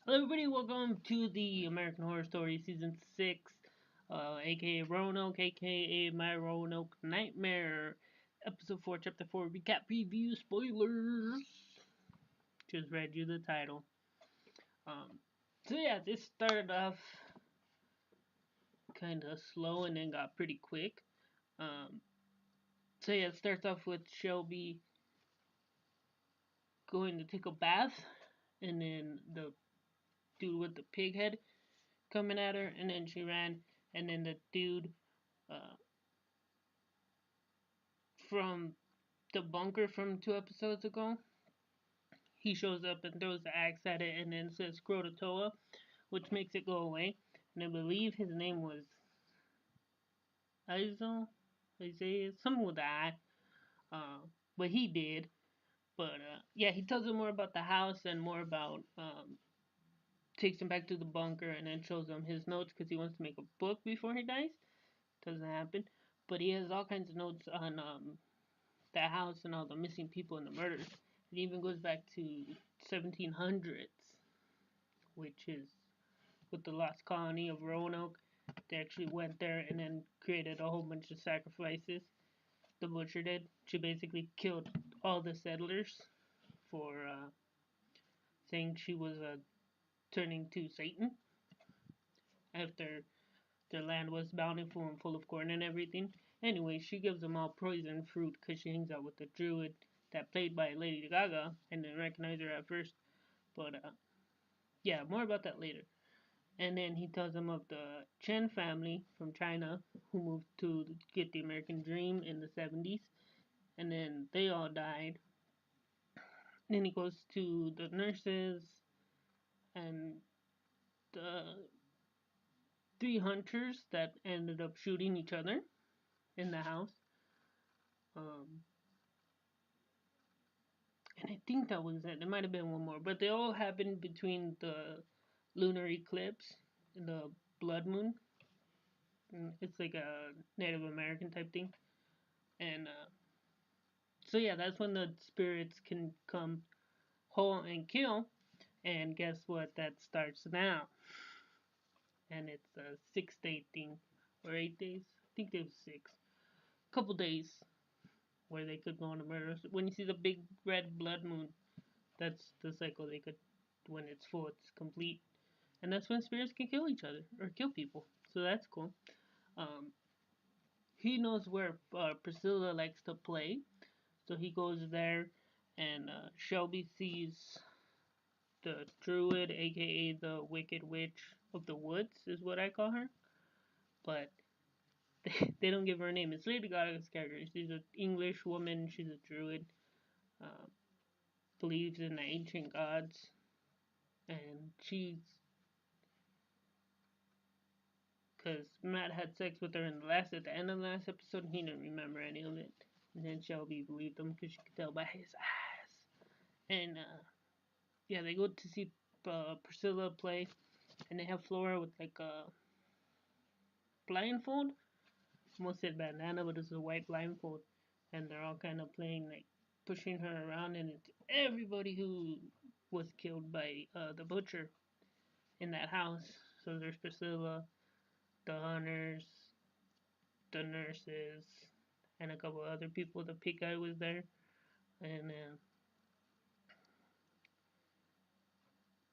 Hello, everybody. Welcome to the American Horror Story Season 6, aka Roanoke, aka My Roanoke Nightmare, Episode 4, Chapter 4, Recap Preview Spoilers. Just read you the title. So, this started off kind of slow and then got pretty quick. It starts off with Shelby going to take a bath, and then the dude with the pig head coming at her, and then she ran, and then the dude uh, from the bunker from 2 episodes ago, he shows up and throws the axe at it and then says Scrototoa, which makes it go away. And I believe his name was Isaiah, something with that. Uh, but he did. But he tells him more about the house and more about takes him back to the bunker and then shows him his notes because he wants to make a book before he dies. Doesn't happen, but he has all kinds of notes on that house and all the missing people and the murders. It even goes back to 1700s, which is with the lost colony of Roanoke. They actually went there and then created a whole bunch of sacrifices. The butcher did. She basically killed all the settlers for saying she was turning to Satan after their land was bountiful and full of corn and everything. Anyway, she gives them all poison fruit because she hangs out with the druid that played by Lady Gaga and didn't recognize her at first. But more about that later. And then he tells them of the Chen family from China who moved to get the American dream in the 70s. And then they all died. Then he goes to the nurses and the three hunters that ended up shooting each other in the house. Um, and I think that was it. There might have been one more, but they all happened between the lunar eclipse and the blood moon. It's like a Native American type thing. And that's when the spirits can come whole and kill. And guess what? That starts now. And it's a 6 day thing. Or 8 days. I think there's 6. Couple days where they could go on a murder. When you see the big red blood moon, that's the cycle they could, when it's full, it's complete. And that's when spirits can kill each other or kill people. So that's cool. Um, he knows where Priscilla likes to play. So he goes there, and Shelby sees the druid, aka the Wicked Witch of the Woods, is what I call her. But they don't give her a name. It's Lady Gaga's character. She's an English woman. She's a druid. Uh, Believes in the ancient gods, and she's because Matt had sex with her at the end of the last episode. And he didn't remember any of it, and then Shelby believed him because she could tell by his eyes. And they go to see Priscilla play, and they have Flora with like a blindfold. Almost said bandana, but it's a white blindfold, and they're all kind of playing like pushing her around, and it's everybody who was killed by the butcher in that house. So there's Priscilla, the hunters, the nurses, and a couple other people. The pig guy was there, and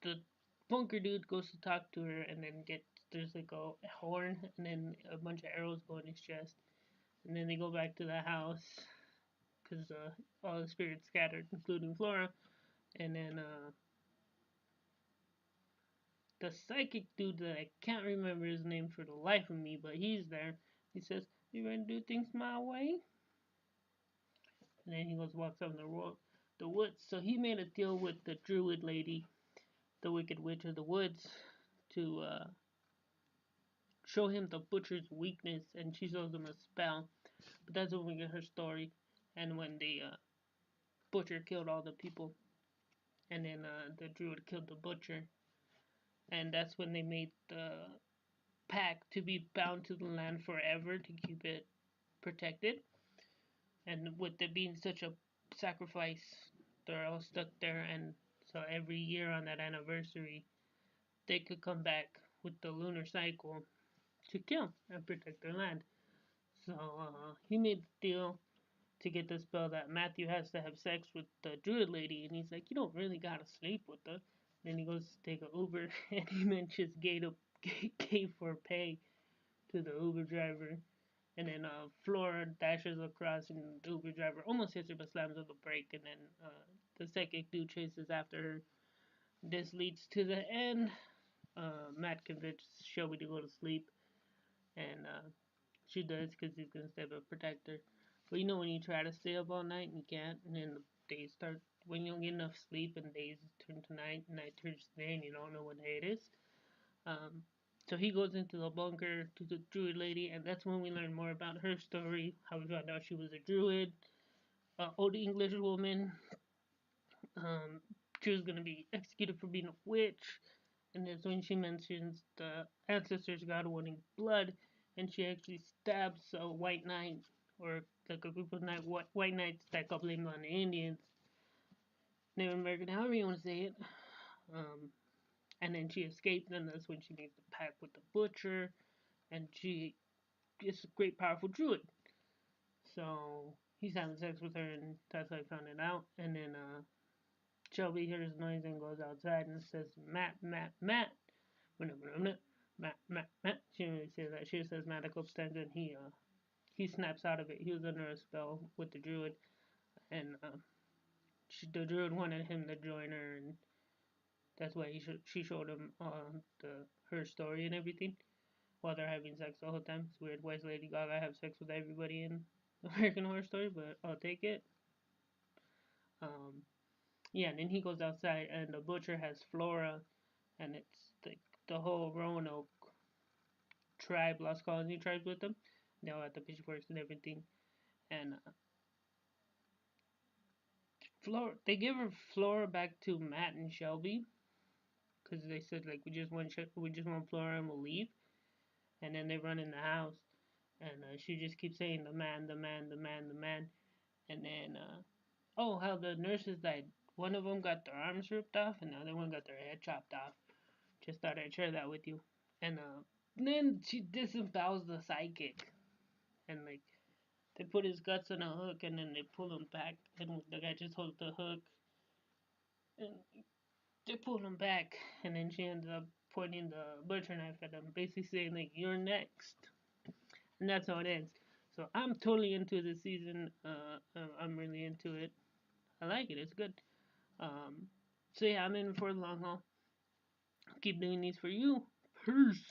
the bunker dude goes to talk to her, and then there's like a horn, and then a bunch of arrows go in his chest, and then they go back to the house because all the spirits scattered, including Flora, and then the psychic dude that I can't remember his name for the life of me, but he's there. He says, "You ready to do things my way?" And then he goes walks up in the woods. So he made a deal with the druid lady, the Wicked Witch of the Woods, to show him the butcher's weakness, and she shows him a spell. But that's when we get her story, and when the butcher killed all the people, and then the druid killed the butcher, and that's when they made the pact to be bound to the land forever to keep it protected. And with it being such a sacrifice, they're all stuck there, and so every year on that anniversary, they could come back with the lunar cycle to kill and protect their land. So he made the deal to get the spell that Matthew has to have sex with the druid lady, and he's like, you don't really gotta sleep with her. Then he goes to take an Uber, and he mentions gate for pay to the Uber driver. And then Flora dashes across, and the Uber driver almost hits her but slams on the brake. And then the psychic dude chases after her. This leads to the end. Matt convinces Shelby to go to sleep, and she does because he's gonna stay up and protect her. But you know when you try to stay up all night and you can't, and then the days start when you don't get enough sleep and days turn to night, and night turns to day, and you don't know what day it is. Um, so he goes into the bunker to the druid lady, and that's when we learn more about her story. How we found out she was a druid, old English woman. Um, she was gonna be executed for being a witch, and that's when she mentions the ancestors god wanting blood, and she actually stabs a white knight or like a group of white knights that got blamed on the Indians, Native American, however you want to say it. Um, and then she escapes, and that's when she makes the pact with the butcher, and she is a great, powerful druid. So he's having sex with her, and that's how I found it out. And then Shelby hears noise and goes outside and says, Matt, Matt, Matt. Matt, Matt, Matt. She didn't really say that. She says Matt a couple times, and he snaps out of it. He was under a spell with the druid, and the druid wanted him to join her, and that's why she showed him her story and everything while they're having sex the whole time. It's weird. Why does Lady Gaga have sex with everybody in American Horror Story? But I'll take it. Um, yeah, and then he goes outside, and the butcher has Flora, and it's the whole Roanoke tribe, Lost Colony tribes with them. They all had the pitchforks and everything. And Flora, they give her Flora back to Matt and Shelby because they said like we just want Flora and we'll leave. And then they run in the house, and she just keeps saying the man, the man, the man, the man. And then oh, how the nurses died. One of them got their arms ripped off, and the other one got their head chopped off. Just thought I'd share that with you. And then she disembowels the psychic, and like they put his guts on a hook, and then they pull him back, and the guy just holds the hook, and they pull him back, and then she ends up pointing the butcher knife at him, basically saying like you're next, and that's how it ends. So I'm totally into this season. I'm really into it. I like it. It's good. Um, so yeah, I'm in for the long haul. Keep doing these for you. Peace.